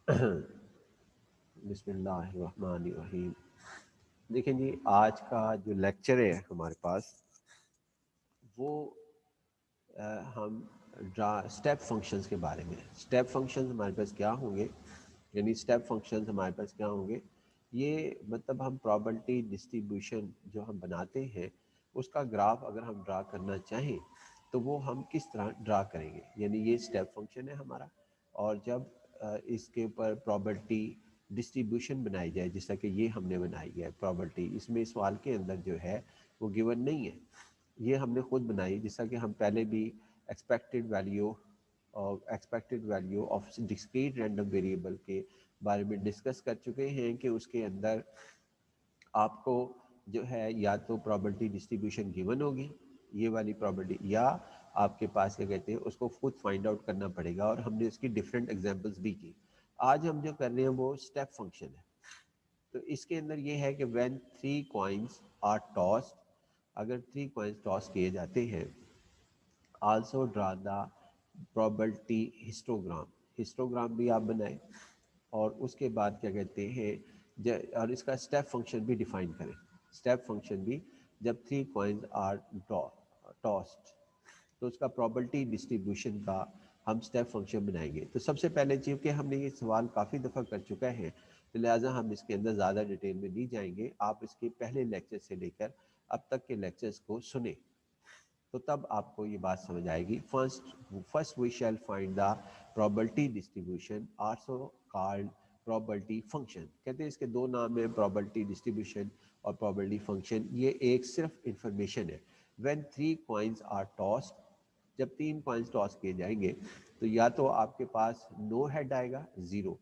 بسم اللہ الرحمن الرحیم۔ دیکھیں جی، آج کا جو لیکچر ہے ہمارے پاس وہ ہم اسٹیپ فنکشنز کے بارے میں۔ اسٹیپ فنکشنز ہمارے پاس کیا ہوں گے، یعنی اسٹیپ فنکشنز ہمارے پاس کیا ہوں گے، یہ مطلب ہم پرابلٹی ڈسٹریبیوشن جو ہم بناتے ہیں اس کا گراف اگر ہم ڈرا کرنا چاہیں تو وہ ہم کس طرح ڈرا کریں گے، یعنی یہ اسٹیپ فنکشن ہے ہمارا۔ اور جب اس کے اوپر پرابلٹی ڈسٹریبیوشن بنائی جائے، جس طرح کہ یہ ہم نے بنائی ہے پرابلٹی، اس میں سوال کے اندر جو ہے وہ گیون نہیں ہے، یہ ہم نے خود بنائی، جس طرح کہ ہم پہلے بھی expected value of discrete random variable کے بارے میں ڈسکس کر چکے ہیں کہ اس کے اندر آپ کو جو ہے یا تو پرابلٹی ڈسٹریبیوشن گیون ہوگی، یہ والی پرابلٹی، یا آپ کے پاس کیا کہتے ہیں اس کو خود فائنڈ آؤٹ کرنا پڑے گا، اور ہم نے اس کی ڈفرینٹ ایگزامپلس بھی کی۔ آج ہم جو کر رہے ہیں وہ اسٹیپ فنکشن ہے، تو اس کے اندر یہ ہے کہ وین 3 coins are tossed، اگر 3 coins ٹاس کیے جاتے ہیں، also draw the probability histogram, histogram بھی آپ بنائیں، اور اس کے بعد کیا کہتے ہیں اور اس کا اسٹیپ فنکشن بھی ڈیفائن کریں۔ اسٹیپ فنکشن بھی جب 3 coins are tossed تو اس کا پرابلٹی ڈسٹریبیوشن کا ہم اسٹیپ فنکشن بنائیں گے۔ تو سب سے پہلے چونکہ ہم نے یہ سوال کافی دفعہ کر چکا ہے تو لہٰذا ہم اس کے اندر زیادہ ڈیٹیل میں نہیں جائیں گے، آپ اس کے پہلے لیکچر سے لے کر اب تک کے لیکچرز کو سنیں تو تب آپ کو یہ بات سمجھ آئے گی۔ First we shall find the probability distribution also called probability function, کہتے ہیں اس کے دو نام ہیں، پرابلٹی ڈسٹریبیوشن اور پرابلٹی فنکشن۔ یہ ایک صرف انفارمیشن ہے۔ وین 3 coins are tossed، جب 3 coins ٹاس کیے جائیں گے تو یا تو آپ کے پاس نو ہیڈ آئے گا 0،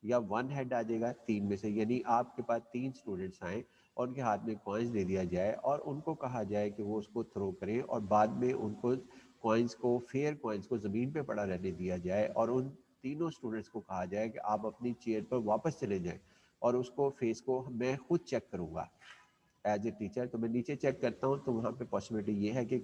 یا 1 ہیڈ آ جائے گا 3 میں سے، یعنی آپ کے پاس 3 اسٹوڈنٹس آئیں اور ان کے ہاتھ میں کوائنس دے دیا جائے اور ان کو کہا جائے کہ وہ اس کو تھرو کریں، اور بعد میں ان کو کوائنس کو، فیئر کوائنس کو زمین پہ پڑا رہنے دیا جائے، اور ان تینوں اسٹوڈنٹس کو کہا جائے کہ آپ اپنی چیئر پر واپس چلے جائیں، اور اس کو فیس کو میں خود چیک کروں گا ایز اے ٹیچر۔ تو میں نیچے چیک کرتا ہوں تو وہاں پہ پاسبلٹی یہ ہے کہ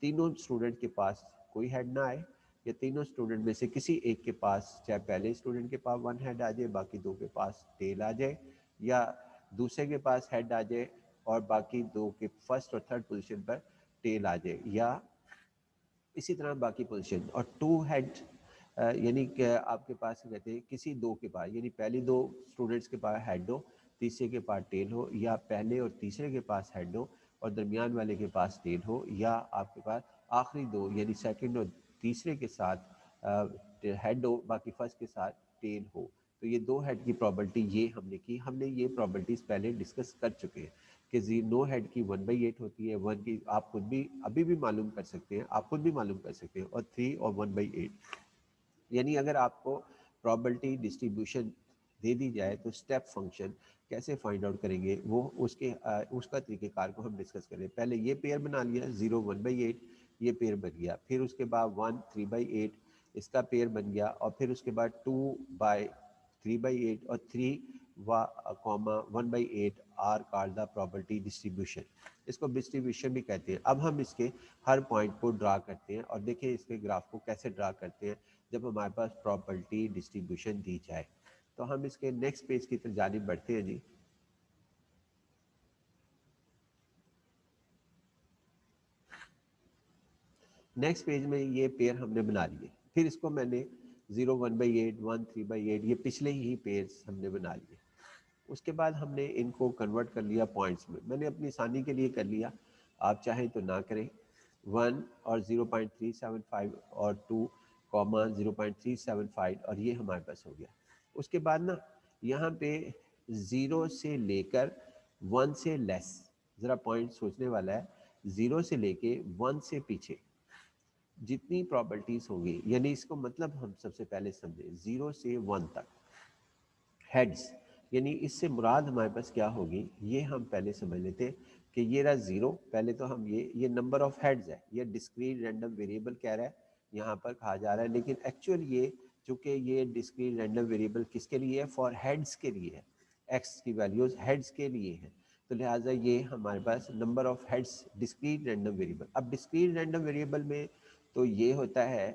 تینوں اسٹوڈنٹ کے پاس کوئی ہیڈ نہ آئے، یا تینوں اسٹوڈنٹ میں سے کسی ایک کے پاس، چاہے پہلے اسٹوڈنٹ کے پاس 1 ہیڈ آ جائے، باقی 2 کے پاس ٹیل آ جائے، یا دوسرے کے پاس ہیڈ آ جائے اور باقی 2 کے فرسٹ اور تھرڈ پوزیشن پر ٹیل آ جائے، یا اسی طرح باقی پوزیشن۔ اور 2 ہیڈ یعنی کہ آپ کے پاس کہتے ہیں کسی 2 کے پاس، یعنی پہلی 2 اسٹوڈنٹس کے پاس ہیڈ ہو، تیسرے کے پاس ٹیل ہو، یا پہلے اور تیسرے کے پاس ہیڈ ہو اور درمیان والے کے پاس ٹیل ہو، یا آپ کے پاس آخری 2 یعنی سیکنڈ اور تیسرے کے ساتھ ہیڈ ہو، باقی فرسٹ کے ساتھ ٹیل ہو۔ تو یہ 2 ہیڈ کی پرابلٹی یہ ہم نے کی، ہم نے یہ پرابلٹیز پہلے ڈسکس کر چکے ہیں کہ نو ہیڈ کی 1/8 ہوتی ہے، 1 کی آپ خود بھی ابھی بھی معلوم کر سکتے ہیں، آپ خود بھی معلوم کر سکتے ہیں، اور 3 اور 1/8، یعنی اگر آپ کو پرابلٹی ڈسٹریبیوشن دے دی جائے تو اسٹیپ فنکشن کیسے فائنڈ آؤٹ کریں گے، وہ اس کا طریقہ کار کو ہم ڈسکس کریں۔ پہلے یہ پیئر بنا لیا 0 1/8، یہ پیئر بن گیا، پھر اس کے بعد 1 3/8 اس کا پیئر بن گیا، اور پھر اس کے بعد 2/3/8 اور 3 1/8 are called the probability distribution, اس کو ڈسٹریبیوشن بھی کہتے ہیں۔ اب ہم اس کے ہر پوائنٹ کو ڈرا کرتے ہیں، اور دیکھیں اس کے گراف کو کیسے ڈرا کرتے ہیں جب ہمارے پاس پرابلٹی ڈسٹریبیوشن دی جائے۔ تو ہم اس کے نیکسٹ پیج کی طرف جانب بڑھتے ہیں جی۔ نیکسٹ پیج میں یہ پیئر ہم نے بنا لیے، پھر اس کو میں نے 0 1/8 1 3/8 یہ پچھلے ہی پیئرس ہم نے بنا لیے۔ اس کے بعد ہم نے ان کو کنورٹ کر لیا پوائنٹس میں نے اپنی آسانی کے لیے کر لیا، آپ چاہیں تو نہ کریں۔ 1 اور 0.375 اور 2 0.375 اور یہ ہمارے پاس ہو گیا۔ اس کے بعد نا یہاں پہ 0 سے لے کر 1 سے لیس، ذرا پوائنٹ سوچنے والا ہے، 0 سے لے کے 1 سے پیچھے جتنی پرابلٹیز ہوں گی، یعنی اس کو مطلب ہم سب سے پہلے سمجھیں 0 سے 1 تک ہیڈز، یعنی اس سے مراد ہمارے پاس کیا ہوگی یہ ہم پہلے سمجھ لیتے کہ یہ رہا 0، پہلے تو ہم یہ نمبر آف ہیڈز ہے، یہ ڈسکریٹ رینڈم ویریبل کہہ رہا ہے یہاں پر کہا جا رہا ہے، لیکن ایکچوئل یہ چونکہ یہ ڈسکریٹ رینڈم ویریبل کس کے لیے ہے، فار ہیڈز کے لیے ہے، ایکس کی ویلیوز ہیڈز کے لیے ہیں، تو لہٰذا یہ ہمارے پاس number of heads discrete random variable. اب ڈسکریٹ رینڈم ویریبل میں تو یہ ہوتا ہے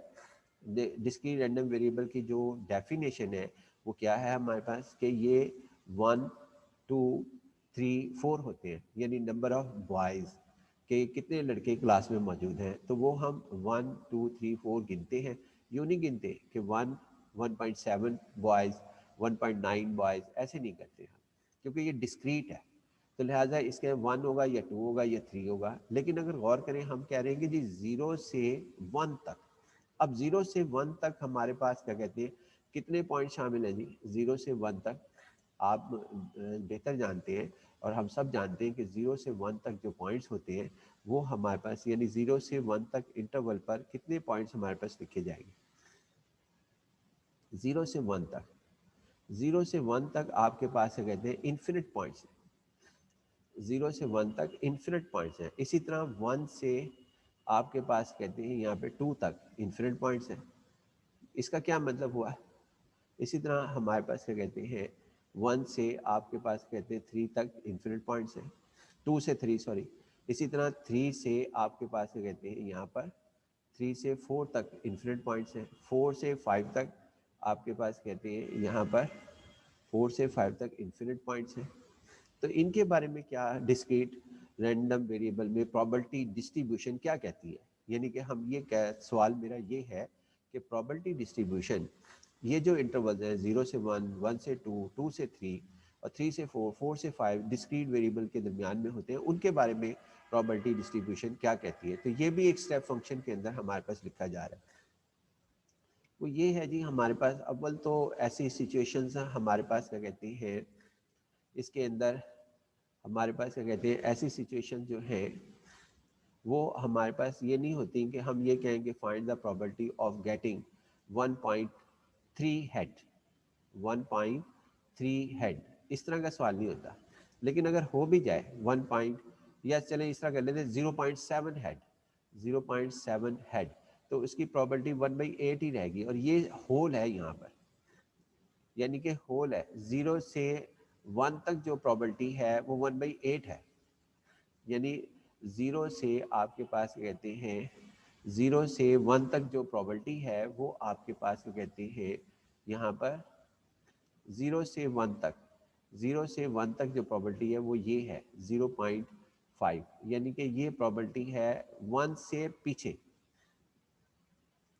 ڈسکریٹ رینڈم ویریبل کی جو ڈیفینیشن ہے وہ کیا ہے ہمارے پاس کہ یہ 1 2 3 4 ہوتے ہیں، یعنی نمبر آف بوائز کہ کتنے لڑکے کلاس میں موجود ہیں، تو وہ ہم 1 2 3 4 گنتے ہیں، یوں نہیں گنتے کہ 1.7 بوائز 1.9 بوائز، ایسے نہیں کرتے ہم، کیونکہ یہ ڈسکریٹ ہے، تو لہٰذا اس کے 1 ہوگا یا 2 ہوگا یا 3 ہوگا. لیکن اگر غور کریں ہم کہہ رہے ہیں کہ جی 0 سے 1 تک، اب 0 سے 1 تک ہمارے پاس کیا کہتے ہیں کتنے پوائنٹ شامل ہیں جی 0 سے 1 تک. آپ بہتر جانتے ہیں اور ہم سب جانتے ہیں کہ 0 سے 1 تک جو پوائنٹس ہوتے ہیں وہ ہمارے پاس، یعنی 0 سے 1 تک انٹرول پر کتنے پوائنٹس ہمارے پاس لکھے جائیں گے. 0 سے 1 تک، 0 سے 1 تک آپ کے پاس کیا کہتے ہیں انفینٹ پوائنٹس ہیں. 0 سے 1 تک انفینٹ پوائنٹس ہیں. اسی طرح 1 سے آپ کے پاس کہتے ہیں یہاں پہ 2 تک انفینٹ پوائنٹس ہیں. اس کا کیا مطلب ہوا؟ اسی طرح ہمارے پاس کیا کہتے ہیں 1 سے آپ کے پاس کہتے ہیں 3 تک انفینٹ پوائنٹس ہیں، 2 سے 3 سوری. اسی طرح 3 سے آپ کے پاس کیا کہتے ہیں یہاں پر 3 سے 4 تک انفینٹ پوائنٹس ہیں. 4 سے 5 تک آپ کے پاس کہتے ہیں یہاں پر 4 سے 5 تک انفینٹ پوائنٹس ہیں. تو ان کے بارے میں کیا ڈسکریٹ رینڈم ویریبل میں پرابلٹی ڈسٹریبیوشن کیا کہتی ہے؟ یعنی کہ ہم یہ سوال میرا یہ ہے کہ پرابلٹی ڈسٹریبیوشن یہ جو انٹرولز ہیں 0 سے 1 1 سے 2 2 سے 3 اور 3 سے 4 4 سے 5 ڈسکریٹ ویریبل کے درمیان میں ہوتے ہیں، ان کے بارے میں پرابلٹی ڈسٹریبیوشن کیا کہتی ہے؟ تو یہ بھی ایک اسٹیپ فنکشن کے اندر ہمارے پاس لکھا جا رہا ہے. وہ یہ ہے جی ہمارے پاس اول تو ایسی سچویشنز ہمارے پاس کیا کہتے ہیں اس کے اندر ہمارے پاس کیا کہتے ہیں ایسی سچویشن جو ہیں وہ ہمارے پاس یہ نہیں ہوتی کہ ہم یہ کہیں گے find the probability of getting 1.3 head 1.3 head, اس طرح کا سوال نہیں ہوتا. لیکن اگر ہو بھی جائے 1 یا چلیں اس طرح کر لیتے 0.7 ہیڈ 0.7 ہیڈ، تو اس کی پرابلٹی 1/8 ہی رہے گی. اور یہ ہول ہے یہاں پر، یعنی کہ ہول ہے 0 سے 1 تک جو پرابلٹی ہے وہ 1/8 ہے. یعنی 0 سے آپ کے پاس کہتے ہیں 0 سے 1 تک جو پرابلٹی ہے وہ آپ کے پاس کہتے ہیں یہاں پر 0 سے 1 تک 0 سے 1 تک جو پرابلٹی ہے وہ یہ ہے 0.5، یعنی کہ یہ پرابلٹی ہے 1 سے پیچھے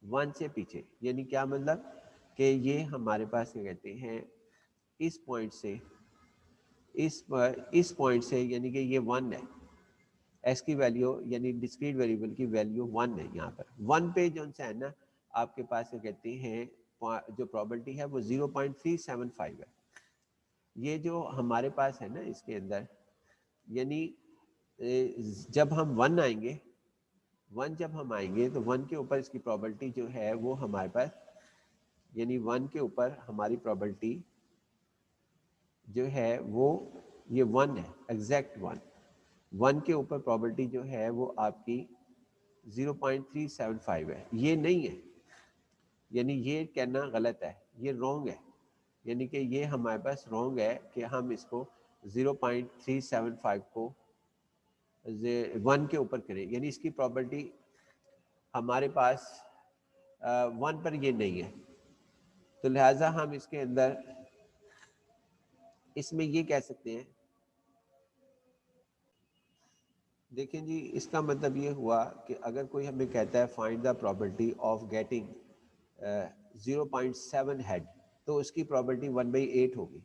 1 سے پیچھے. یعنی کیا مطلب کہ یہ ہمارے پاس کیا کہتے ہیں اس پوائنٹ سے اس پوائنٹ سے، یعنی کہ یہ 1 ہے، ایس کی ویلیو یعنی ڈسکریٹ ویریبل کی ویلیو 1 ہے. یہاں پر 1 پہ جو ہے نا آپ کے پاس کیا کہتے ہیں جو پرابلٹی ہے وہ 0.375 ہے. یہ جو ہمارے پاس ہے نا اس کے اندر، یعنی جب ہم 1 آئیں گے 1 جب ہم آئیں گے تو 1 کے اوپر اس کی پرابلٹی جو ہے وہ ہمارے پاس، یعنی 1 کے اوپر ہماری پرابلٹی جو ہے وہ یہ 1 ہے، ایگزیکٹ 1 کے اوپر پرابلٹی جو ہے وہ آپ کی 0.375 ہے. یہ نہیں ہے، یعنی یہ کہنا غلط ہے، یہ رونگ ہے. یعنی کہ یہ ہمارے پاس رونگ ہے کہ ہم اس کو 0.375 کو 1 کے اوپر کریں، یعنی اس کی پرابلٹی ہمارے پاس 1 پر یہ نہیں ہے. تو لہٰذا ہم اس کے اندر اس میں یہ کہہ سکتے ہیں، دیکھیں جی اس کا مطلب یہ ہوا کہ اگر کوئی ہمیں کہتا ہے find the probability of getting 0.7 head, تو اس کی پرابلٹی 1/8 ہوگی.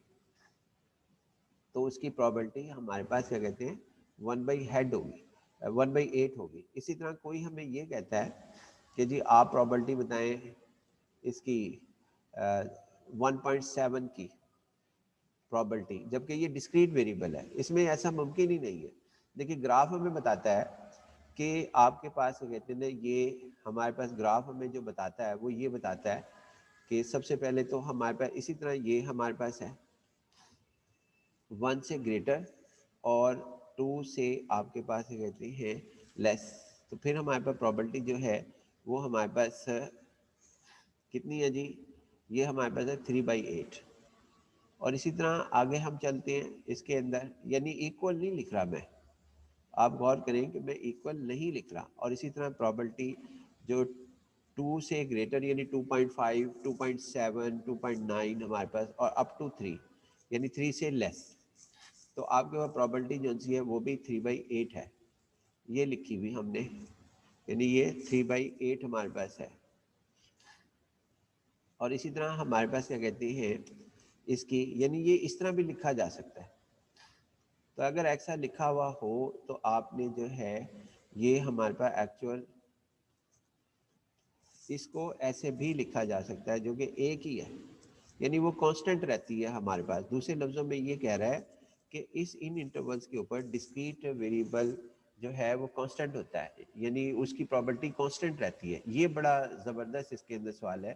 تو اس کی پرابلٹی ہمارے پاس کیا کہتے ہیں 1/8 ہوگی 1/8 ہوگی. اسی طرح کوئی ہمیں یہ کہتا ہے کہ جی آپ پرابلٹی بتائیں اس کی 1.7 کی پرابلٹی، جبکہ یہ ڈسکریٹ ویریبل ہے، اس میں ایسا ممکن ہی نہیں ہے. دیکھیے گراف ہمیں بتاتا ہے کہ آپ کے پاس کہتے ہیں یہ ہمارے پاس گراف ہمیں جو بتاتا ہے وہ یہ بتاتا ہے کہ سب سے پہلے تو ہمارے پاس اسی طرح یہ ہمارے پاس ہے 1 سے گریٹر اور 2 سے آپ کے پاس کہتے ہیں لیس. تو پھر ہمارے پاس پرابلٹی جو ہے وہ ہمارے پاس کتنی ہے جی؟ یہ ہمارے پاس ہے 3/8. اور اسی طرح آگے ہم چلتے ہیں اس کے اندر، یعنی ایکول نہیں لکھ رہا میں، آپ غور کریں کہ میں ایکول نہیں لکھ رہا. اور اسی طرح پرابلٹی جو 2 سے گریٹر یعنی 2.5 2.7 2.9 ہمارے پاس اور اپ ٹو 3 یعنی 3 سے لیس. تو آپ کے پاس پرابلٹی جو سی ہے وہ بھی 3/8 ہے. یہ لکھی ہوئی ہم نے یعنی یہ 3/8 ہمارے پاس ہے. اور اسی طرح ہمارے پاس کیا کہتے ہیں اس کی یعنی یہ اس طرح بھی لکھا جا سکتا ہے. تو اگر ایسا لکھا ہوا ہو تو آپ نے جو ہے یہ ہمارے پاس ایکچوئل اس کو ایسے بھی لکھا جا سکتا ہے جو کہ ایک ہی ہے یعنی وہ کانسٹنٹ رہتی ہے ہمارے پاس. دوسرے لفظوں میں یہ کہہ رہا ہے کہ ان انٹرولز کے اوپر ڈسکریٹ ویریبل جو ہے وہ کانسٹنٹ ہوتا ہے یعنی اس کی پراپرٹی کانسٹنٹ رہتی ہے. یہ بڑا زبردست اس کے اندر سوال ہے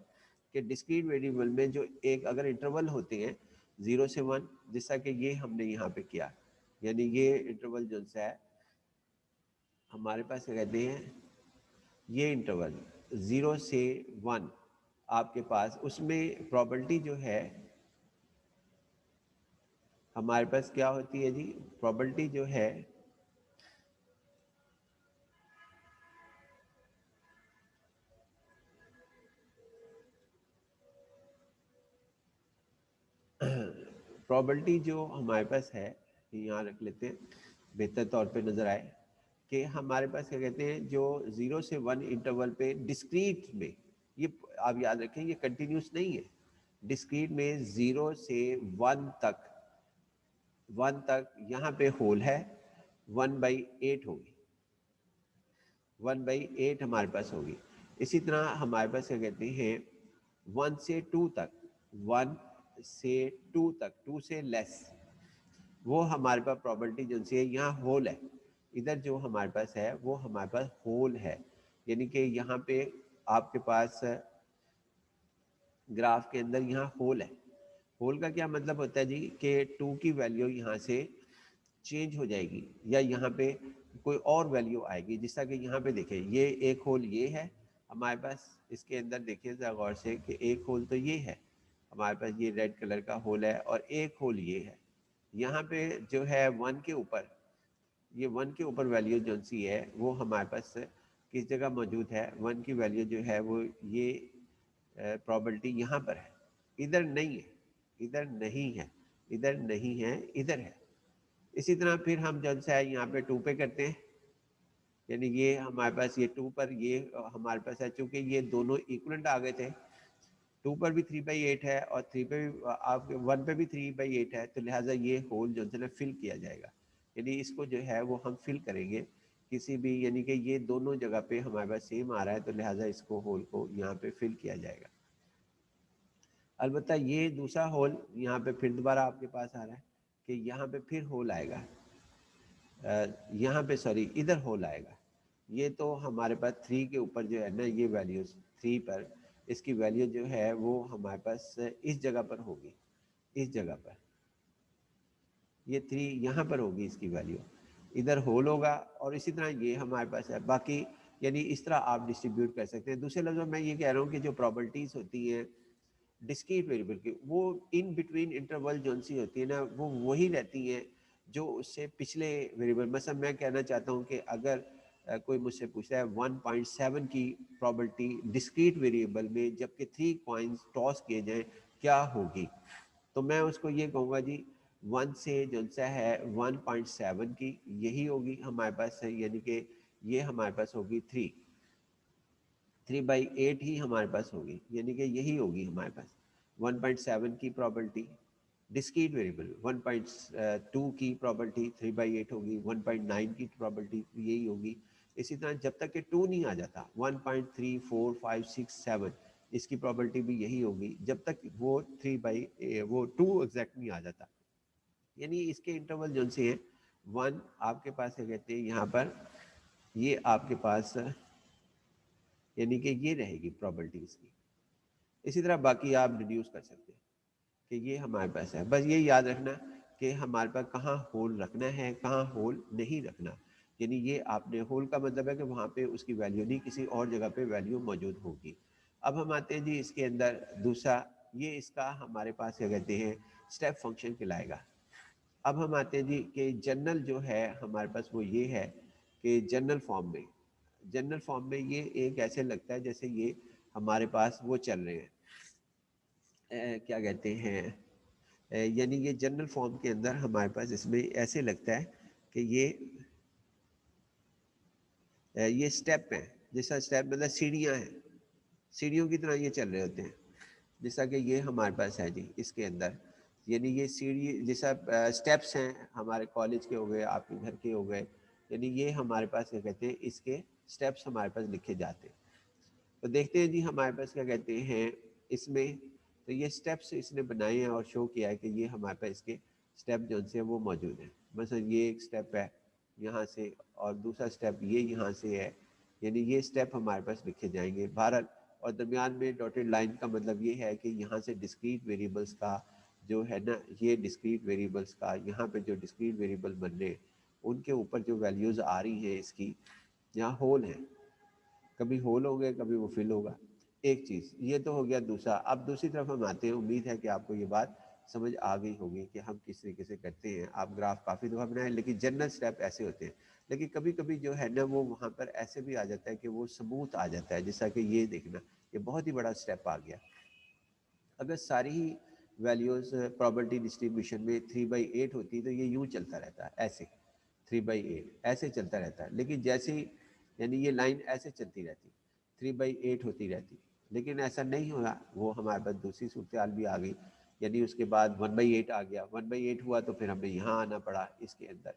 کہ ڈسکریٹ ویریبل میں جو ایک اگر انٹرول ہوتے ہیں 0 سے 1 جیسا کہ یہ ہم نے یہاں پہ کیا یعنی یہ انٹرول جو ہے ہمارے پاس کیا کہتے ہیں یہ انٹرول 0 سے 1 آپ کے پاس اس میں پرابلٹی جو ہے ہمارے پاس کیا ہوتی ہے جی پرابلٹی جو ہے پرابلٹی جو ہمارے پاس ہے یہاں رکھ لیتے ہیں بہتر طور پہ نظر آئے کہ ہمارے پاس کیا کہتے ہیں جو 0 سے 1 انٹرول پہ ڈسکریٹ میں یہ آپ یاد رکھیں یہ کنٹینیوس نہیں ہے. ڈسکریٹ میں 0 سے 1 تک یہاں پہ ہول ہے 1/8 ہوگی 1/8 ہمارے پاس ہوگی. اسی طرح ہمارے پاس کیا کہتے ہیں 1 سے 2 تک 1 سے 2 تک 2 سے لیس وہ ہمارے پاس پرابلٹی جو ہے یہاں ہول ہے. ادھر جو ہمارے پاس ہے وہ ہمارے پاس ہول ہے یعنی کہ یہاں پہ آپ کے پاس گراف کے اندر یہاں ہول ہے. ہول کا کیا مطلب ہوتا ہے جی کہ 2 کی ویلیو یہاں سے چینج ہو جائے گی یا یہاں پہ کوئی اور ویلیو آئے گی. جس طرح کہ یہاں پہ دیکھیں یہ ایک ہول یہ ہے ہمارے پاس اس کے اندر دیکھیں ذرا غور سے کہ ایک ہول تو یہ ہے ہمارے پاس یہ ریڈ کلر کا ہول ہے اور ایک ہول یہ ہے. یہاں پہ جو ہے 1 کے اوپر یہ 1 کے اوپر ویلیو جو سی ہے وہ ہمارے پاس کس جگہ موجود ہے 1 کی ویلیو جو ہے وہ یہ پرابلٹی یہاں پر ہے ادھر نہیں ہے ادھر نہیں ہے ادھر نہیں ہے ادھر ہے. اسی طرح پھر ہم جو ہے یہاں پہ 2 پہ کرتے ہیں یعنی یہ ہمارے پاس یہ 2 پر یہ ہمارے پاس ہے چونکہ یہ دونوں ایکولنٹ آ گئے تھے 2 پر بھی 3/8 ہے اور 3 پہ بھی آپ 1 پہ بھی 3/8 ہے تو لہٰذا یہ ہول جو ہے فل کیا جائے گا یعنی اس کو جو ہے وہ ہم فل کریں گے کسی بھی یعنی کہ یہ دونوں جگہ پہ ہمارے پاس سیم آ رہا ہے تو لہٰذا اس کو ہول کو یہاں پہ فل کیا جائے گا. البتہ یہ دوسرا ہول یہاں پہ پھر دوبارہ آپ کے پاس آ رہا ہے کہ یہاں پہ پھر ہول آئے گا یہاں پہ سوری ادھر ہول آئے گا. یہ تو ہمارے پاس 3 کے اوپر جو ہے نا یہ ویلیوز 3 پر اس کی ویلیو جو ہے وہ ہمارے پاس اس جگہ پر ہوگی اس جگہ پر یہ 3 یہاں پر ہوگی اس کی ویلیو ادھر ہول ہوگا اور اسی طرح یہ ہمارے پاس ہے. باقی یعنی اس طرح آپ ڈسٹریبیوٹ کر سکتے ہیں. دوسرے لفظوں میں یہ کہہ رہا ہوں کہ جو پرابلٹیز ہوتی ہیں ڈسکریٹ ویریبل کی وہ ان بٹوین انٹرول جو سی ہوتی ہے نا وہ وہی رہتی ہیں جو اس سے پچھلے ویریبل. مثلا میں کہنا چاہتا ہوں کہ اگر کوئی مجھ سے پوچھتا ہے 1.7 کی پرابلٹی ڈسکریٹ ویریبل میں جبکہ 3 کوائنز ٹاس کیے جائیں کیا ہوگی تو میں اس کو یہ کہوں گا جی 1 سے جو سا ہے 1.7 کی یہی ہوگی ہمارے پاس یعنی کہ یہ ہمارے پاس ہوگی 3/8 ہی ہمارے پاس ہوگی یعنی کہ یہی ہوگی ہمارے پاس 1.7 کی پرابلٹی ڈسکریٹ ویریبل 1.2 کی پرابلٹی 3/8 ہوگی 1.9 کی پرابلٹی یہی ہوگی. اسی طرح جب تک کہ 2 نہیں آ جاتا 1.3 4 5 6 7 اس کی پرابلٹی بھی یہی ہوگی جب تک وہ 2 ایگزیکٹ نہیں آ جاتا. یعنی اس کے انٹرول جو سے ہیں 1 آپ کے پاس کیا کہتے ہیں یہاں پر یہ آپ کے پاس یعنی کہ یہ رہے گی پرابلٹی اس کی. اسی طرح باقی آپ ریڈیوس کر سکتے ہیں کہ یہ ہمارے پاس ہے. بس یہ یاد رکھنا کہ ہمارے پاس کہاں ہول رکھنا ہے کہاں ہول نہیں رکھنا. یعنی یہ آپ نے ہول کا مطلب ہے کہ وہاں پہ اس کی ویلیو نہیں کسی اور جگہ پہ ویلیو موجود ہوگی. اب ہم آتے ہیں جی اس کے اندر دوسرا یہ اس کا ہمارے پاس کیا کہتے ہیں اسٹیپ فنکشن کہلائے گا. اب ہم آتے ہیں جی کہ جنرل جو ہے ہمارے پاس وہ یہ ہے کہ جنرل فارم میں جنرل فارم میں یہ ایک ایسے لگتا ہے جیسے یہ ہمارے پاس وہ چل رہے ہیں کیا کہتے ہیں یعنی یہ جنرل فارم کے اندر ہمارے پاس اس میں ایسے لگتا ہے کہ یہ سٹیپ ہیں، جیسا سٹیپ مطلب سیڑھیاں ہیں، سیڑھیوں کی طرح یہ چل رہے ہوتے ہیں، جیسا کہ یہ ہمارے پاس ہے جی اس کے اندر، یعنی یہ سیڑھی جیسا سٹیپس ہیں ہمارے کالج کے ہو گئے، آپ کے گھر کے ہو گئے، یعنی یہ ہمارے پاس کیا کہتے ہیں اس کے سٹیپس ہمارے پاس لکھے جاتے ہیں. تو دیکھتے ہیں جی ہمارے پاس کیا کہتے ہیں اس میں، تو یہ سٹیپس اس نے بنائے ہیں اور شو کیا ہے کہ یہ ہمارے پاس اس کے سٹیپ جو سے وہ موجود ہیں. مثلا یہ ایک سٹیپ ہے یہاں سے، اور دوسرا سٹیپ یہ یہاں سے ہے، یعنی یہ سٹیپ ہمارے پاس لکھے جائیں گے بہرحال. اور درمیان میں ڈاٹڈ لائن کا مطلب یہ ہے کہ یہاں سے ڈسکریٹ ویریبلس کا جو ہے نا، یہ ڈسکریٹ ویریبلس کا یہاں پہ جو ڈسکریٹ ویریبل بن رہے ہیں ان کے اوپر جو ویلیوز آ رہی ہیں اس کی، یہاں ہول ہیں، کبھی ہول ہو گئے کبھی وہ فل ہوگا. ایک چیز یہ تو ہو گیا دوسرا. اب دوسری طرف ہم آتے ہیں، امید ہے کہ آپ کو یہ بات سمجھ آ گئی ہوگی کہ ہم کس طریقے سے کرتے ہیں. آپ گراف کافی دفعہ بنائیں لیکن جنرل سٹیپ ایسے ہوتے ہیں، لیکن کبھی کبھی جو ہے نا وہ وہاں پر ایسے بھی آ جاتا ہے کہ وہ ثبوت آ جاتا ہے، جیسا کہ یہ دیکھنا یہ بہت ہی بڑا سٹیپ آ گیا. اگر ساری ہی ویلیوز پرابلٹی ڈسٹریبیوشن میں 3/8 ہوتی تو یہ یوں چلتا رہتا ہے ایسے 3/8 ایسے چلتا رہتا ہے، لیکن جیسے ہی یعنی یہ لائن ایسے چلتی رہتی 3/8 ہوتی رہتی، لیکن ایسا نہیں ہوا. وہ ہمارے پاس دوسری صورتحال بھی آ گئی، یعنی اس کے بعد 1/8 آ گیا. 1/8 ہوا تو پھر ہمیں یہاں آنا پڑا اس کے اندر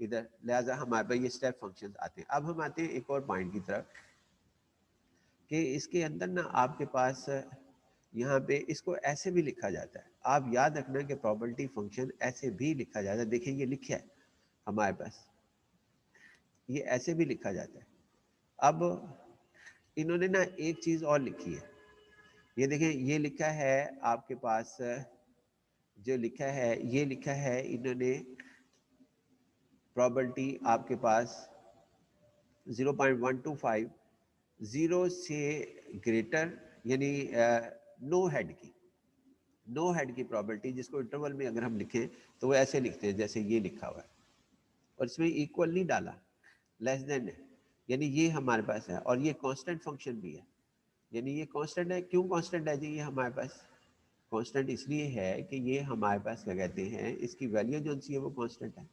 ادھر، لہٰذا ہمارے پاس یہ اسٹیپ فنکشن آتے ہیں. اب ہم آتے ہیں ایک اور پوائنٹ کی طرف کہ اس کے اندر نا آپ کے پاس یہاں پہ اس کو ایسے بھی لکھا جاتا ہے. آپ یاد رکھنا کہ پرابلٹی فنکشن ایسے بھی لکھا جاتا ہے. دیکھیں یہ لکھا ہے ہمارے پاس، یہ ایسے بھی لکھا جاتا ہے. اب انہوں نے نا ایک چیز اور لکھی ہے، یہ دیکھیں یہ لکھا ہے آپ کے پاس، جو لکھا ہے یہ لکھا ہے انہوں نے پرابلٹی آپ کے پاس 0.125 0 سے گریٹر، یعنی نو ہیڈ کی، نو ہیڈ کی پرابلٹی، جس کو انٹرول میں اگر ہم لکھیں تو وہ ایسے لکھتے ہیں جیسے یہ لکھا ہوا ہے، اور اس میں ایکول نہیں ڈالا، لیس دین ہے، یعنی یہ ہمارے پاس ہے. اور یہ کانسٹنٹ فنکشن بھی ہے، یعنی یہ کانسٹنٹ ہے. کیوں کانسٹنٹ ہے جی یہ ہمارے پاس؟ کانسٹنٹ اس لیے ہے کہ یہ ہمارے پاس کیا کہتے ہیں اس کی ویلیو جو سی ہے وہ کانسٹنٹ ہے،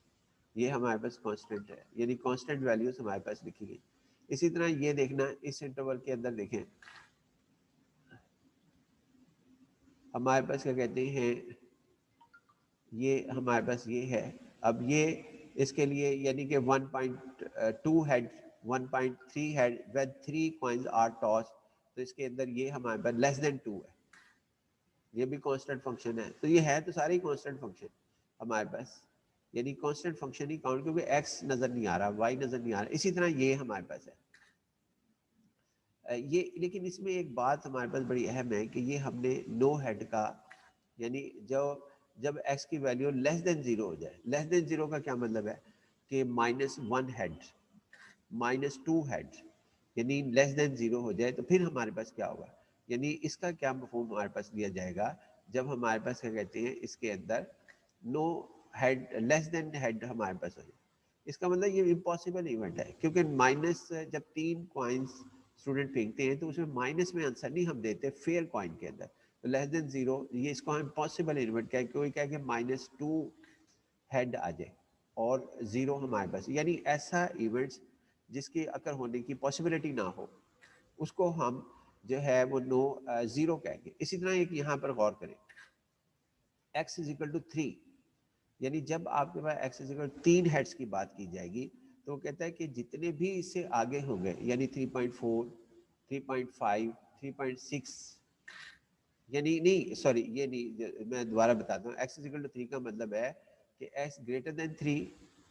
یہ ہمارے پاس کانسٹنٹ ہے، یعنی کانسٹنٹ ویلیوز ہمارے پاس لکھی گئی. اسی طرح یہ دیکھنا اس انٹرول کے اندر دیکھیں ہمارے پاس کیا کہتے ہیں، یہ ہمارے پاس یہ ہے. اب یہ اس کے لیے یعنی کہ 1.2 head 1.3 head when 3 coins are tossed، تو اس کے اندر یہ ہمارے پاس لیس دین 2 ہے، یہ بھی کانسٹنٹ فنکشن ہے. تو یہ ہے تو سارے کانسٹنٹ فنکشن ہمارے پاس، یعنی کانسٹنٹ فنکشن ہی کاؤنٹ، کیونکہ ایکس نظر نہیں آ رہا، وائی نظر نہیں آ رہا. اسی طرح یہ ہمارے پاس ہے یہ. لیکن اس میں ایک بات ہمارے پاس بڑی اہم ہے کہ یہ ہم نے نو ہیڈ کا، یعنی جب ایکس کی ویلیو لیس دین 0 ہو جائے، لیس دین 0 کا کیا مطلب ہے کہ -1 ہیڈ -2 ہیڈ، یعنی لیس دین 0 ہو جائے تو پھر ہمارے پاس کیا ہوگا، یعنی اس کا کیا مفہوم ہمارے پاس لیا جائے گا جب ہمارے پاس کیا کہتے ہیں اس کے اندر نو ہیڈ لیس دین ہیڈ ہمارے پاس ہو جائے. اس کا مطلب یہ امپاسبل ایونٹ ہے، کیونکہ مائنس جب 3 کوائنس اسٹوڈنٹ پھینکتے ہیں تو اس میں مائنس میں آنسر نہیں ہم دیتے فیئر کوائن کے اندر. تو لیس دین 0 یہ اس کو ہم امپاسبل ایونٹ کہہ کوئی کہہ کہ -2 ہیڈ آ جائے اور 0 ہمارے پاس، یعنی ایسا ایونٹس جس کے اکر ہونے کی پاسبلٹی نہ ہو اس کو ہم جو ہے وہ نو 0 کہیں گے. اسی طرح ایک یہاں پر غور کریں x = 3، یعنی جب آپ کے پاس x = 3 ہیڈس کی بات کی جائے گی تو وہ کہتا ہے کہ جتنے بھی اس سے آگے ہوں گے، یعنی 3.4 3.5 3.6، یعنی نہیں سوری یہ نہیں، میں دوبارہ بتاتا ہوں. x = 3 کا مطلب ہے کہ x > 3،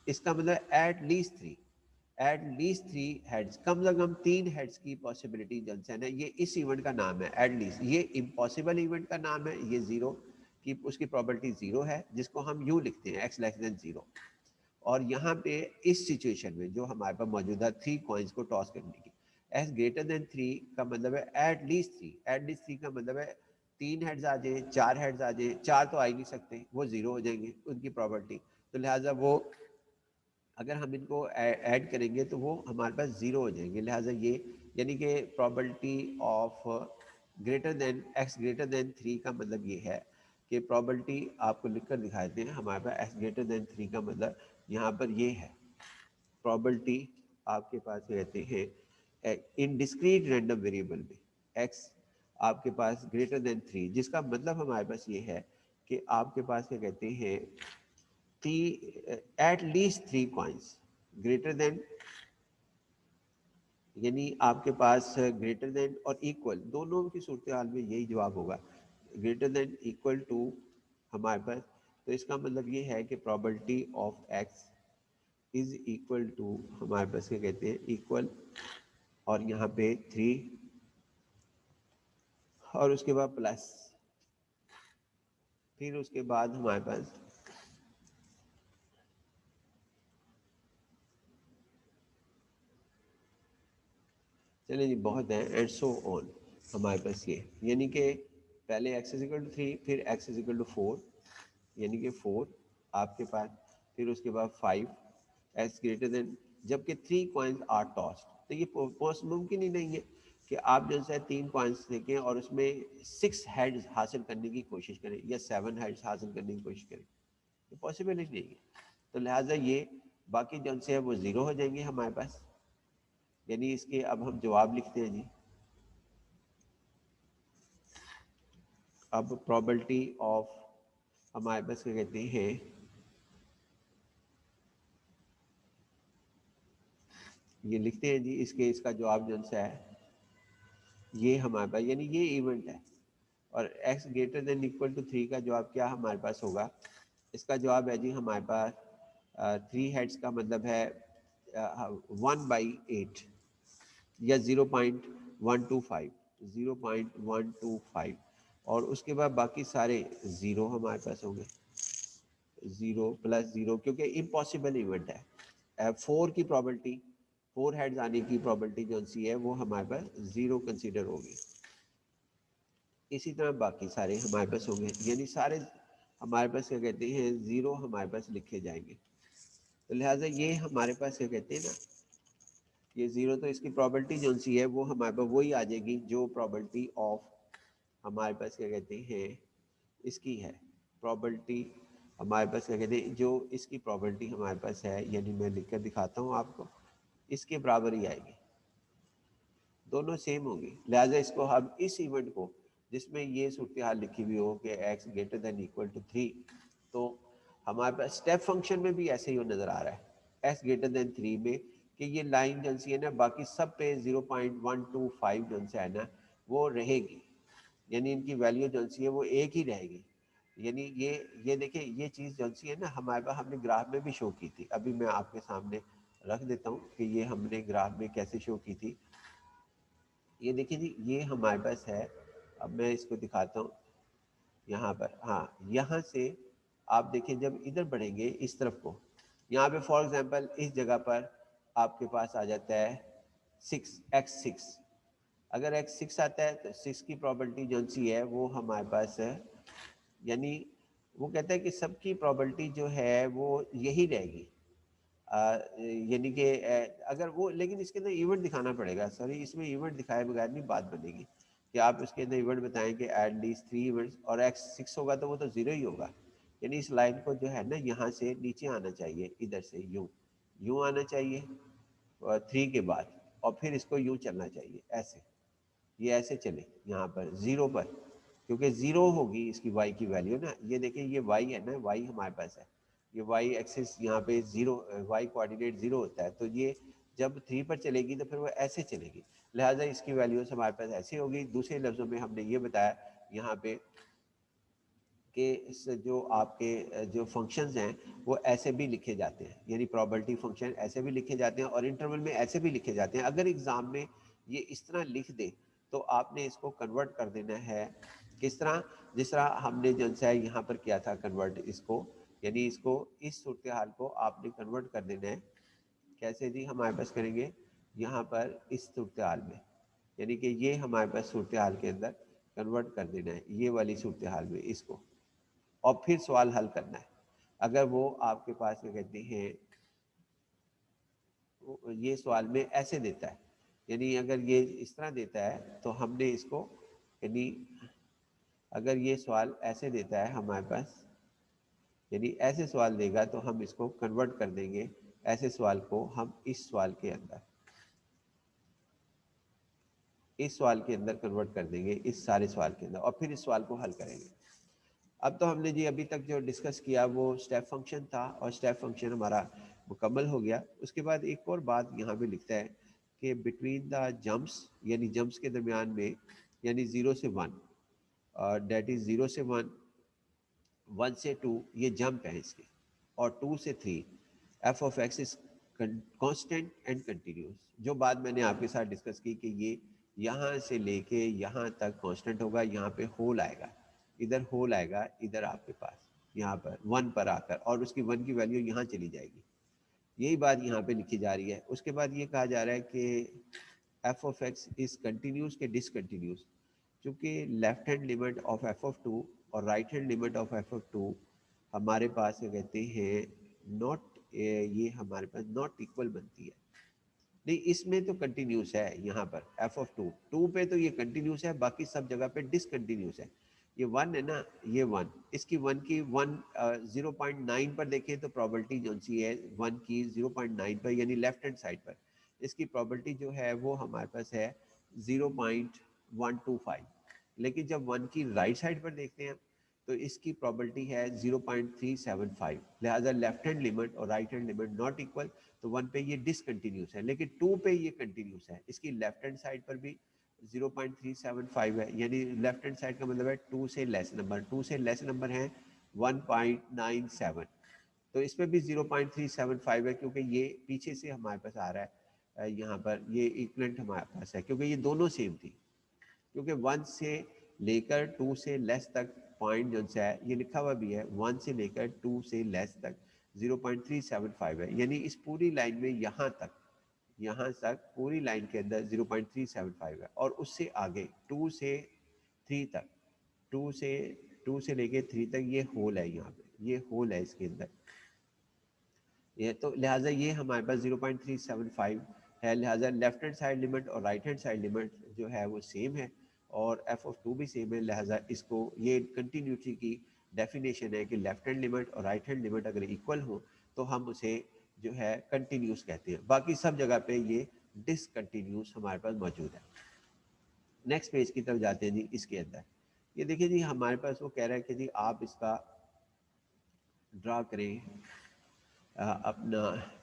اس کا مطلب ایٹ لیسٹ 3 ہیڈز، کم از کم 3 ہیڈز کی پاسبلٹی جنسن ہے. یہ اس ایونٹ کا نام ہے ایٹ لیسٹ، یہ امپاسبل ایونٹ کا نام ہے. یہ 0 کی اس کی پرابلٹی 0 ہے، جس کو ہم یوں لکھتے ہیں x < 0. اور یہاں پہ اس سچویشن میں جو ہمارے پاس موجودہ 3 کوائنس کو ٹاس کرنے کی، x > 3 کا مطلب ہے ایٹ لیسٹ 3، ایٹ لیسٹ 3 کا مطلب ہے 3 ہیڈز آ جائیں، 4 ہیڈز آ جائیں، 4 تو آ ہی نہیں سکتے، وہ 0 ہو جائیں گے ان کی پرابلٹی. تو لہٰذا وہ اگر ہم ان کو ایڈ کریں گے تو وہ ہمارے پاس زیرو ہو جائیں گے. لہٰذا یہ یعنی کہ probability of greater than x greater دین 3 کا مطلب یہ ہے کہ پرابلٹی آپ کو لکھ کر دکھا دیتے ہیں. ہمارے پاس ایکس گریٹر دین 3 کا مطلب یہاں پر یہ ہے پرابلٹی آپ کے پاس کہتے ہیں ان ڈسکریٹ رینڈم ویریبل میں ایکس آپ کے پاس گریٹر دین 3، جس کا مطلب ہمارے پاس یہ ہے کہ آپ کے پاس کیا کہتے ہیں at least 3 coins greater than, یعنی آپ کے پاس گریٹر دین اور ایکول دونوں کی صورتحال میں یہی جواب ہوگا. گریٹر دین ایکول ٹو ہمارے پاس، تو اس کا مطلب یہ ہے کہ probability of X is equal to ہمارے پاس کیا کہتے ہیں ایکول اور یہاں پہ 3 اور اس کے بعد پلس، پھر اس کے بعد ہمارے پاس چلیں جی بہت ہیں اینڈ سو آن ہمارے پاس یہ، یعنی کہ پہلے ایکس از اکول ٹو 3 پھر ایکس از اکول ٹو 4 یعنی کہ 4 آپ کے پاس، پھر اس کے بعد 5 ایکس گریٹر دین، جبکہ 3 کوائنس آر ٹاسڈ. تو یہ ممکن ہی نہیں ہے کہ آپ جو ہے 3 کوائنس دیکھیں اور اس میں 6 ہیڈز حاصل کرنے کی کوشش کریں یا 7 ہیڈز حاصل کرنے کی کوشش کریں، یہ پاسبل ہی نہیں ہے. تو لہٰذا یہ باقی جو سے ہے وہ زیرو ہو جائیں گے ہمارے پاس. یعنی اس کے اب ہم جواب لکھتے ہیں جی. اب پرابلٹی آف ہمارے پاس کیا کہتے ہیں یہ لکھتے ہیں جی، اس کا جواب جو ہے یہ ہمارے پاس، یعنی یہ ایونٹ ہے اور X greater than equal to 3 کا جواب کیا ہمارے پاس ہوگا. اس کا جواب ہے جی ہمارے پاس 3 ہیڈز کا مطلب ہے 1/8 یا 0.125 0.125 اور اس کے بعد باقی سارے زیرو ہمارے پاس ہوں گے، زیرو پلس زیرو، کیونکہ امپاسبل ایونٹ ہے. 4 کی پرابلٹی 4 ہیڈز آنے کی پرابلٹی جو سی ہے وہ ہمارے پاس زیرو کنسیڈر ہوگی. اسی طرح باقی سارے ہمارے پاس ہوں گے، یعنی سارے ہمارے پاس کیا کہتے ہیں زیرو ہمارے پاس لکھے جائیں گے. تو لہٰذا یہ ہمارے پاس کیا کہتے ہیں نا یہ زیرو، تو اس کی پرابلٹی جو سی ہے وہ ہمارے پاس وہی آ جائے گی جو پرابلٹی آف ہمارے پاس کیا کہتے ہیں اس کی ہے. پرابلٹی ہمارے پاس کیا کہتے ہیں جو اس کی پرابلٹی ہمارے پاس ہے، یعنی میں لکھ کر دکھاتا ہوں آپ کو، اس کے برابر ہی آئے گی، دونوں سیم ہوں گی. لہٰذا اس کو ہم اس ایونٹ کو جس میں یہ صورتحال لکھی ہوئی ہو کہ X greater than equal to 3، تو ہمارے پاس اسٹیپ فنکشن میں بھی ایسے ہی نظر آ رہا ہے ایکس گریٹر دین 3 میں کہ یہ لائن جو سی ہے نا باقی سب پہ 0.125 جو ہے نا وہ رہے گی، یعنی ان کی ویلیو جو سی ہے وہ ایک ہی رہے گی. یعنی یہ دیکھیں یہ چیز جو سی ہے نا ہمارے پاس ہم نے گراف میں بھی شو کی تھی، ابھی میں آپ کے سامنے رکھ دیتا ہوں کہ یہ ہم نے گراف میں کیسے شو کی تھی. یہ دیکھیں جی یہ ہمارے پاس ہے، اب میں اس کو دکھاتا ہوں یہاں پر. ہاں یہاں سے آپ دیکھیں جب ادھر بڑھیں گے اس طرف کو، یہاں پہ فار ایگزامپل اس جگہ پر آپ کے پاس آ جاتا ہے 6x6. اگر x6 آتا ہے تو 6 کی پرابلٹی جو سی ہے وہ ہمارے پاس ہے، یعنی وہ کہتا ہے کہ سب کی پرابلٹی جو ہے وہ یہی رہے گی. یعنی کہ اگر وہ، لیکن اس کے اندر ایونٹ دکھانا پڑے گا، سوری اس میں ایونٹ دکھائے بغیر نہیں بات بنے گی کہ آپ اس کے اندر ایونٹ بتائیں کہ ایٹ لیسٹ 3 ایونٹس، اور x6 ہوگا تو وہ تو زیرو ہی ہوگا. یعنی اس لائن کو جو ہے نا یہاں سے نیچے آنا چاہیے، ادھر سے یوں آنا چاہیے 3 کے بعد، اور پھر اس کو یوں چلنا چاہیے ایسے، یہ ایسے چلے یہاں پر زیرو پر، کیونکہ زیرو ہوگی اس کی وائی کی ویلیو نا. یہ دیکھیں یہ وائی ہے نا، وائی ہمارے پاس ہے، یہ وائی ایکسس یہاں پہ زیرو، وائی کوآرڈینیٹ زیرو ہوتا ہے، تو یہ جب 3 پر چلے گی تو پھر وہ ایسے چلے گی. لہٰذا اس کی ویلیوز ہمارے پاس ایسی ہوگی. دوسرے لفظوں میں ہم نے یہ بتایا یہاں پہ کہ اس جو آپ کے جو فنکشنز ہیں وہ ایسے بھی لکھے جاتے ہیں، یعنی پرابلٹی فنکشن ایسے بھی لکھے جاتے ہیں اور انٹرول میں ایسے بھی لکھے جاتے ہیں. اگر ایگزام میں یہ اس طرح لکھ دے تو آپ نے اس کو کنورٹ کر دینا ہے کس طرح، جس طرح ہم نے جو ہے یہاں پر کیا تھا کنورٹ اس کو، یعنی اس کو اس صورتحال کو آپ نے کنورٹ کر دینا ہے. کیسے جی ہمارے پاس کریں گے یہاں پر اس صورتحال میں، یعنی کہ یہ ہمارے پاس صورتحال کے اندر کنورٹ کر دینا ہے یہ والی صورتحال میں اس کو، اور پھر سوال حل کرنا ہے. اگر وہ آپ کے پاس کیا کہتے ہیں یہ سوال میں ایسے دیتا ہے، یعنی اگر یہ اس طرح دیتا ہے تو ہم نے اس کو، یعنی اگر یہ سوال ایسے دیتا ہے ہمارے پاس، یعنی ایسے سوال دے گا تو ہم اس کو کنورٹ کر دیں گے، ایسے سوال کو ہم اس سوال کے اندر کنورٹ کر دیں گے، اس سارے سوال کے اندر، اور پھر اس سوال کو حل کریں گے۔ اب تو ہم نے جی ابھی تک جو ڈسکس کیا وہ اسٹیپ فنکشن تھا، اور اسٹیپ فنکشن ہمارا مکمل ہو گیا۔ اس کے بعد ایک اور بات یہاں پہ لکھتا ہے کہ بٹوین دا جمپس، یعنی جمپس کے درمیان میں، یعنی 0 سے 1، دیٹ از 0 سے 1، 1 سے 2 یہ جمپ ہے اس کے، اور 2 سے 3 F of X is constant and continuous, جو بات میں نے آپ کے ساتھ ڈسکس کی کہ یہ یہاں سے لے کے یہاں تک کانسٹینٹ ہوگا، یہاں پہ ہول آئے گا، ادھر ہول آئے گا، ادھر آپ کے پاس یہاں پر 1 پر آ کر، اور اس کی 1 کی ویلیو یہاں چلی جائے گی، یہی بات یہاں پہ لکھی جا رہی ہے۔ اس کے بعد یہ کہا جا رہا ہے کہ F of X is continuous کے ڈسکنٹینیوس، چونکہ left hand limit of F of 2 اور right hand limit of F of 2 ہمارے پاس کیا کہتے ہیں ناٹ، یہ ہمارے پاس ناٹ ایکول بنتی ہے، نہیں اس میں تو کنٹینیوس ہے، یہاں پر ایف آف 2 پہ تو یہ کنٹینیوس ہے، باقی سب جگہ پہ ڈسکنٹینیوس ہے۔ یہ 1 ہے نا، یہ 1، اس کی 1 کی 0.9 پر دیکھیں تو پرابلٹی جو سی ہے 1 کی 0.9 پر، یعنی لیفٹ ہینڈ سائڈ پر اس کی پرابلٹی جو ہے وہ ہمارے پاس ہے 0.125، لیکن جب 1 کی رائٹ سائڈ پر دیکھتے ہیں تو اس کی پرابلٹی ہے 0.375، لہٰذا لیفٹ ہینڈ لمٹ اور right hand limit not equal, تو 1 پہ یہ ڈسکنٹینیوس ہے، لیکن 2 پہ یہ کنٹینیوس ہے، اس کی لیفٹ ہینڈ سائڈ پر بھی 0.375 ہے، یعنی لیفٹ ہینڈ سائڈ کا مطلب ہے 2 سے لیس نمبر، 2 سے لیس نمبر ہیں 1.97، تو اس پہ بھی 0.375 ہے، کیونکہ یہ پیچھے سے ہمارے پاس آ رہا ہے، یہاں پر یہ ایکولنٹ ہمارے پاس ہے، کیونکہ یہ دونوں سیم تھی، کیونکہ 1 سے لے کر 2 سے لیس تک پوائنٹ جو ہے یہ لکھا ہوا بھی ہے، 1 سے لے کر 2 سے لیس تک 0.375 ہے، یعنی اس پوری لائن میں یہاں تک پوری لائن کے اندر 0.375 ہے، اور اس سے آگے 2 سے 3 تک، 2 سے لے کے 3 تک یہ ہول ہے، یہاں پہ یہ ہول ہے اس کے اندر، یہ تو لہٰذا یہ ہمارے پاس 0.375 ہے، لہٰذا لیفٹ ہینڈ سائڈ لمٹ اور رائٹ ہینڈ سائڈ لمٹ جو ہے وہ سیم ہے، اور ایف آف 2 بھی سیم ہے، لہٰذا اس کو یہ کنٹینیوٹی کی ڈیفینیشن ہے کہ لیفٹ ہینڈ لمٹ اور رائٹ ہینڈ لمٹ اگر ایکول ہو تو ہم اسے جو ہے کنٹینیوس کہتے ہیں، باقی سب جگہ پہ یہ ڈسکنٹینیوس ہمارے پاس موجود ہے۔ نیکسٹ پیج کی طرف جاتے ہیں جی، اس کے اندر یہ دیکھیں جی ہمارے پاس وہ کہہ رہا ہے کہ جی آپ اس کا ڈرا کریں اپنا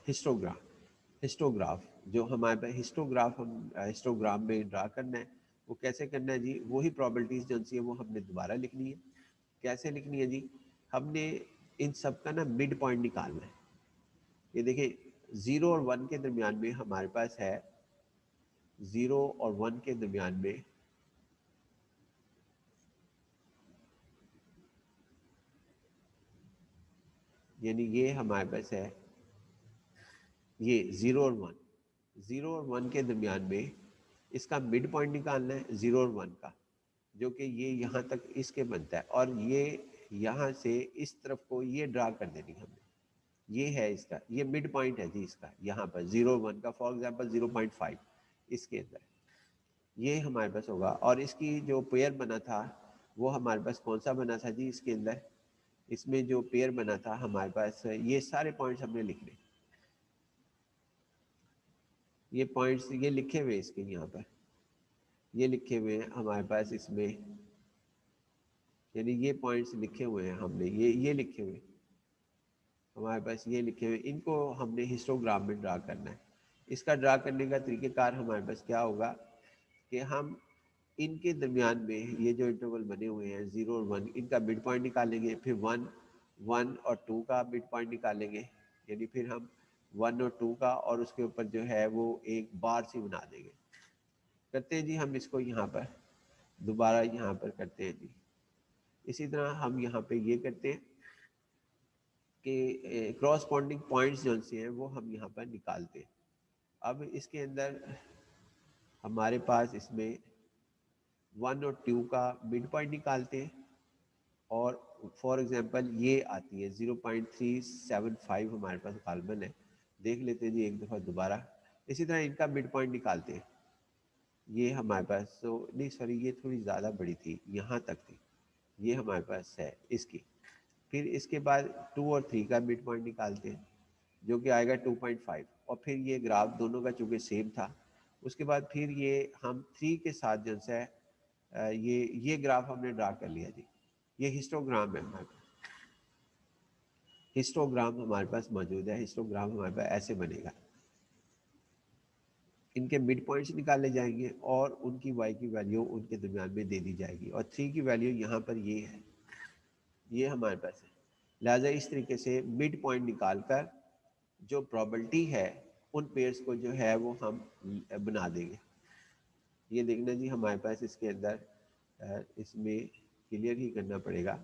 ہسٹوگراف جو ہمارے پاس ہسٹوگرام میں ڈرا کرنا ہے، وہ کیسے کرنا ہے جی، وہی پرابلٹیز جو سی ہے وہ ہم نے دوبارہ لکھنی ہے۔ کیسے لکھنی ہے جی، ہم نے ان سب کا نا مڈ پوائنٹ نکالنا ہے۔ یہ دیکھیں 0 اور 1 کے درمیان میں ہمارے پاس ہے، 0 اور 1 کے درمیان میں یعنی یہ ہمارے پاس ہے، یہ 0 اور 1 کے درمیان میں اس کا مڈ پوائنٹ نکالنا ہے 0 اور 1 کا، جو کہ یہ یہاں تک اس کے بنتا ہے، اور یہ یہاں سے اس طرف کو یہ ڈرا کر دینی ہم نے، یہ ہے اس کا، یہ مڈ پوائنٹ ہے جی اس کا، یہاں پر 0 اور 1 کا، فار ایگزامپل 0.5 اس کے اندر یہ ہمارے پاس ہوگا، اور اس کی جو پیئر بنا تھا وہ ہمارے پاس کون سا بنا تھا جی، اس کے اندر اس میں جو پیئر بنا تھا ہمارے پاس، یہ سارے پوائنٹس ہم نے لکھ لیں، یہ پوائنٹس یہ لکھے ہوئے اس کے یہاں پر یہ لکھے ہوئے ہیں ہمارے پاس اس میں، یعنی یہ پوائنٹس لکھے ہوئے ہیں ہم نے، یہ لکھے ہوئے ہمارے پاس، یہ لکھے ہوئے، ان کو ہم نے ہسٹوگرام میں ڈرا کرنا ہے۔ اس کا ڈرا کرنے کا طریقہ کار ہمارے پاس کیا ہوگا کہ ہم ان کے درمیان میں یہ جو انٹرول بنے ہوئے ہیں 0 اور 1، ان کا مڈ پوائنٹ نکالیں گے، پھر 1 اور 2 کا مڈ پوائنٹ نکالیں گے، یعنی پھر ہم 1 اور 2 کا، اور اس کے اوپر جو ہے وہ ایک بار سی بنا دیں گے۔ کرتے ہیں جی ہم اس کو یہاں پر دوبارہ یہاں پر کرتے ہیں جی، اسی طرح ہم یہاں پہ یہ کرتے ہیں کہ کراسپونڈنگ پوائنٹس جو سے ہیں وہ ہم یہاں پر نکالتے ہیں۔ اب اس کے اندر ہمارے پاس اس میں 1 اور 2 کا مڈ پوائنٹ نکالتے ہیں، اور فار ایگزامپل یہ آتی ہے 0.375 ہمارے پاس غالباً ہے، دیکھ لیتے ہیں جی ایک دفعہ دوبارہ اسی طرح ان کا مڈ پوائنٹ نکالتے ہیں. یہ ہمارے پاس تو نہیں سوری یہ تھوڑی زیادہ بڑی تھی, یہاں تک تھی, یہ ہمارے پاس ہے اس کی. پھر اس کے بعد 2 اور 3 کا مڈ پوائنٹ نکالتے ہیں جو کہ آئے گا 2.5. اور پھر یہ گراف دونوں کا چونکہ سیم تھا, اس کے بعد پھر یہ ہم 3 کے ساتھ جو ہے یہ گراف ہم نے ڈرا کر لیا جی. یہ ہسٹوگرام ہے ہمارے پاس, ہسٹوگرام ہمارے پاس موجود ہے. ہسٹوگرام ہمارے پاس ایسے بنے گا, ان کے مڈ پوائنٹس نکالے جائیں گے اور ان کی وائی کی ویلیو ان کے درمیان میں دے دی جائے گی, اور 3 کی ویلیو یہاں پر یہ ہے, یہ ہمارے پاس ہے. لہٰذا اس طریقے سے مڈ پوائنٹ نکال کر جو پرابلٹی ہے ان پیئرس کو جو ہے وہ ہم بنا دیں گے. یہ دیکھنا جی ہمارے پاس اس کے اندر اس میں کلیئر ہی کرنا پڑے گا.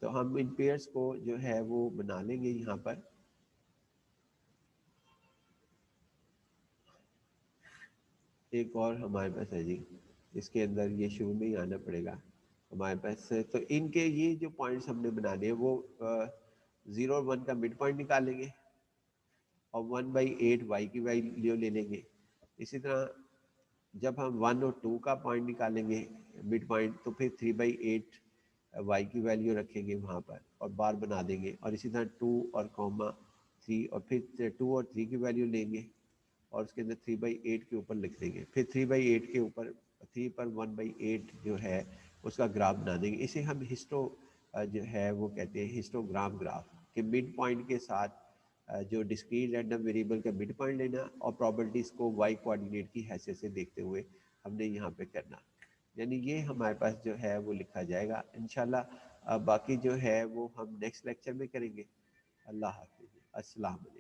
تو ہم ان پیئرس کو جو ہے وہ بنا لیں گے یہاں پر. ایک اور ہمارے پاس ہے جی, اس کے اندر یہ شروع میں ہی آنا پڑے گا ہمارے پاس. تو ان کے یہ جو پوائنٹس ہم نے بنانے ہیں وہ 0 اور 1 کا مڈ پوائنٹ نکالیں گے اور 1/8 وائی کی ویلیو لے لیں گے. اسی طرح جب ہم 1 اور 2 کا پوائنٹ نکالیں گے مڈ پوائنٹ, تو پھر 3/8 وائی کی ویلیو رکھیں گے وہاں پر اور بار بنا دیں گے. اور اسی طرح 2 اور 3 اور پھر 2 اور 3 کی ویلیو لیں گے اور اس کے اندر 3/8 کے اوپر لکھ دیں گے. پھر 3/8 کے اوپر 3 پر 1/8 جو ہے اس کا گراف بنا دیں گے. اسے ہم ہسٹو جو ہے وہ کہتے ہیں ہسٹوگرام گراف, کہ مڈ پوائنٹ کے ساتھ جو ڈسکریٹ رینڈم ویریبل کا مڈ پوائنٹ لینا اور پرابلٹیز کو وائی کوآرڈینیٹ کی حیثیت سے دیکھتے ہوئے ہم نے یہاں پہ کرنا. یعنی یہ ہمارے پاس جو ہے وہ لکھا جائے گا انشاءاللہ. باقی جو ہے وہ ہم نیکسٹ لیکچر میں کریں گے. اللہ حافظ, السلام علیکم.